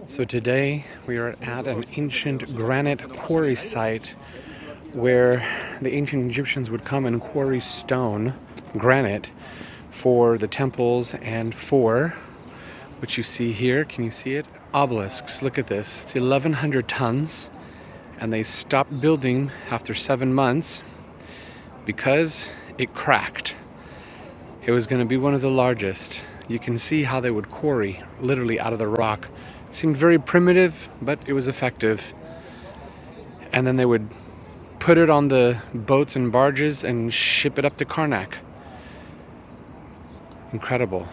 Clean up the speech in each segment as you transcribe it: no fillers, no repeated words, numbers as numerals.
So today we are at an ancient granite quarry site where the ancient Egyptians would come and quarry stone, granite, for the temples and for what you see here. Can you see it? Obelisks. Look at this. It's 1,100 tons, and they stopped building after 7 months because it cracked. It was going to be one of the largest. You can see how they would quarry literally out of the rock. It seemed very primitive, but it was effective. And then they would put it on the boats and barges and ship it up to Karnak. Incredible.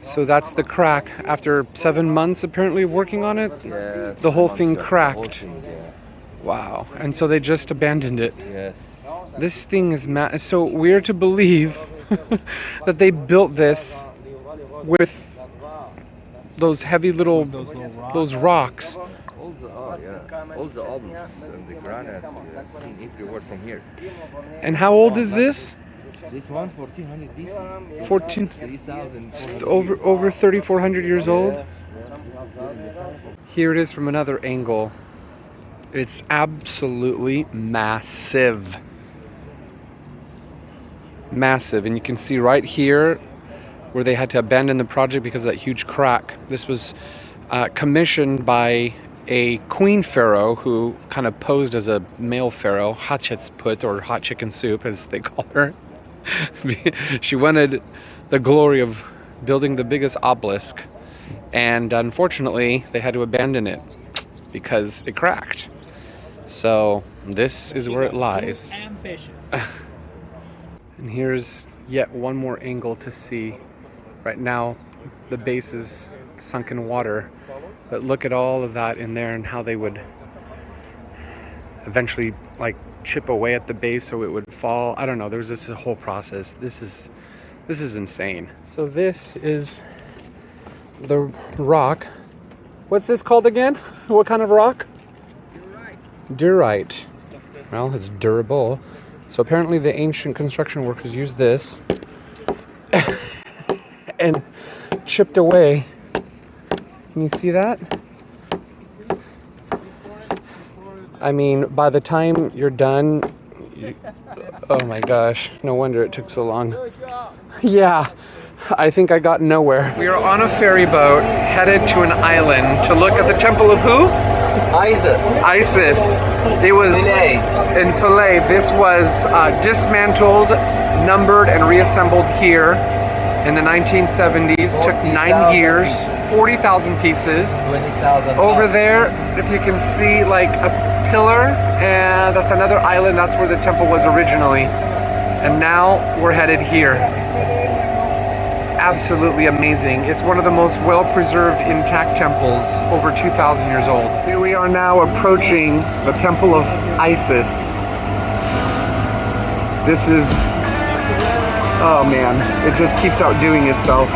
So that's the crack. After 7 months apparently of working on it, yes, the whole thing cracked. The whole thing, yeah. Wow. And so they just abandoned it. Yes. This thing is so weird to believe that they built this with those heavy those rocks. All the obelisks and the granite seen everywhere from here. And how old is this? This one 1400 BC. 3,000. Over 3,400 years old. Here it is from another angle. It's absolutely massive. Massive, and you can see right here where they had to abandon the project because of that huge crack. This was commissioned by a queen pharaoh who kind of posed as a male pharaoh, Hatshepsut, or hot chicken soup as they call her. She wanted the glory of building the biggest obelisk, and unfortunately they had to abandon it because it cracked. So this is where it lies. And here's yet one more angle to see. Right now, the base is sunk in water, but look at all of that in there and how they would eventually chip away at the base so it would fall. I don't know. There was this whole process. This is insane. So this is the rock. What's this called again? What kind of rock? Diorite. Well, it's durable. So apparently the ancient construction workers used this and chipped away. Can you see that? I mean, by the time you're done, oh my gosh, no wonder it took so long. Yeah, I think I got nowhere. We are on a ferry boat headed to an island to look at the temple of who? Isis. It was in Philae. This was dismantled, numbered, and reassembled here in the 1970s. Took 9 years, 40,000 pieces. 20,000. Over there, if you can see a pillar, and that's another island. That's where the temple was originally. And now we're headed here. Absolutely amazing. It's one of the most well-preserved intact temples, over 2,000 years old. Here we are now approaching the temple of Isis. This is, oh man, it just keeps outdoing itself.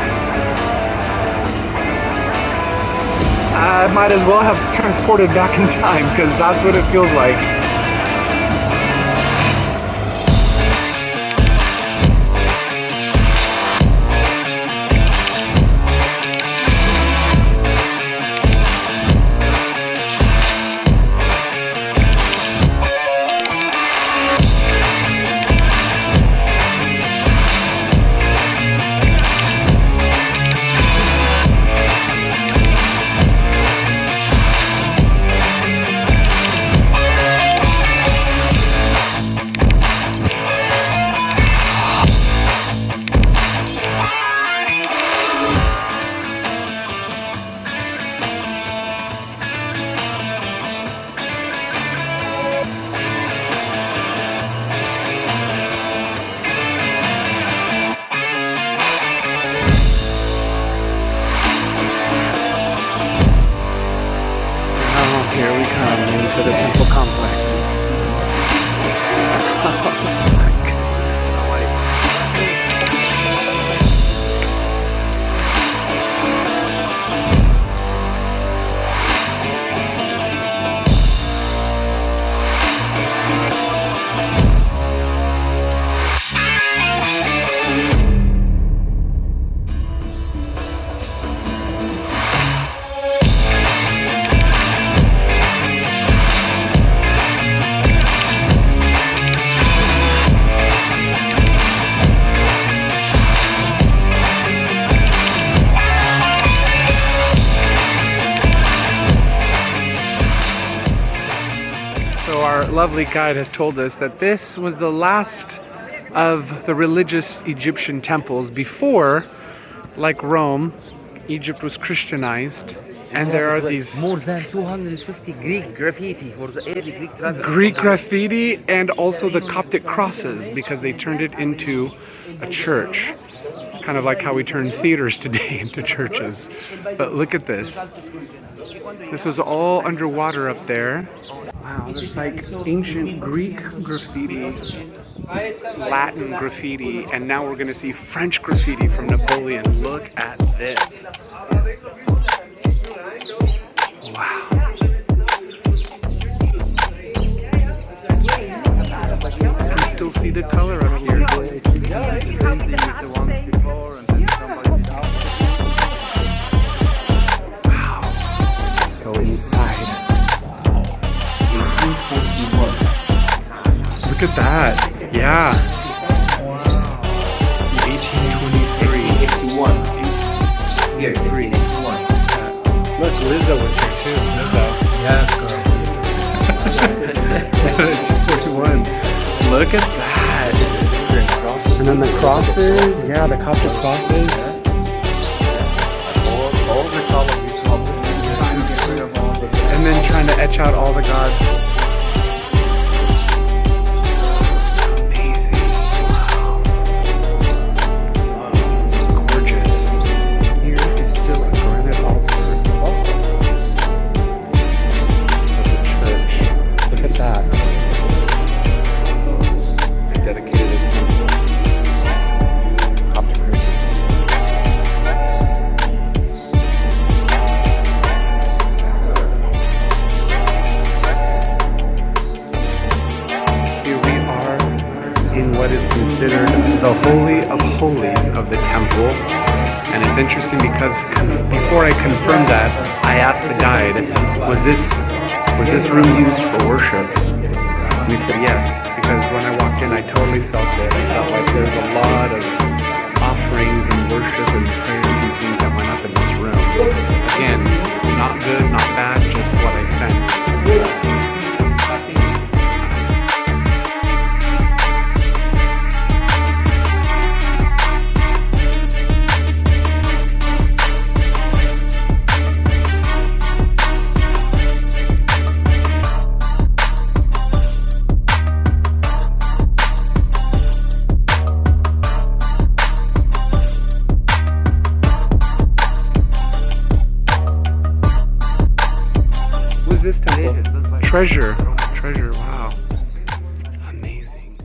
I might as well have transported back in time because that's what it feels like. Here we come into the temple complex. Oh my goodness. our lovely guide has told us that this was the last of the religious Egyptian temples before, like Rome, Egypt was Christianized, and there are these more than 250 Greek graffiti for the early Greek travel. Greek graffiti and also the Coptic crosses because they turned it into a church. Kind of like how we turn theaters today into churches. But look at this. This was all underwater up there. Wow, there's like ancient Greek graffiti, Latin graffiti, and now we're gonna see French graffiti from Napoleon. Look at this. Wow. You can still see the color up here. Wow. Let's go inside. Look at that. Yeah. 1823. 81. Here, 381. Look, Lizzo was here too. Lizzo. Yes, girl. 241. Look at that. And then the crosses. Yeah, the Coptic crosses. All the colors. And then trying to etch out all the gods. Amazing. Wow. Gorgeous. Here is still a granite altar of the church. Look at that. They dedicated this temple. Coptic Christians. In what is considered the Holy of Holies of the temple. And it's interesting because before I confirmed that, I asked the guide, was this room used for worship? And he said yes, because when I walked in, I totally felt it. I felt like there's a lot of offerings and worship and prayers and things that went up in this room. Again, not good, not bad, just what I sensed. This temple? Treasure. Treasure, wow. Amazing.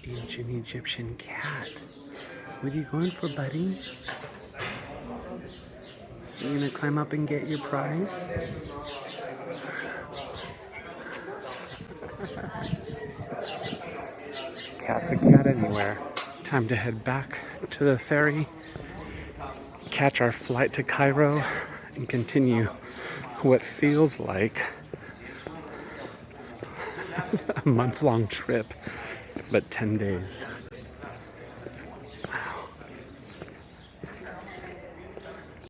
Ancient Egyptian cat. What are you going for, buddy? You gonna climb up and get your prize? Cat's a cat anywhere. Time to head back to the ferry, catch our flight to Cairo, and continue what feels like a month-long trip, but 10 days.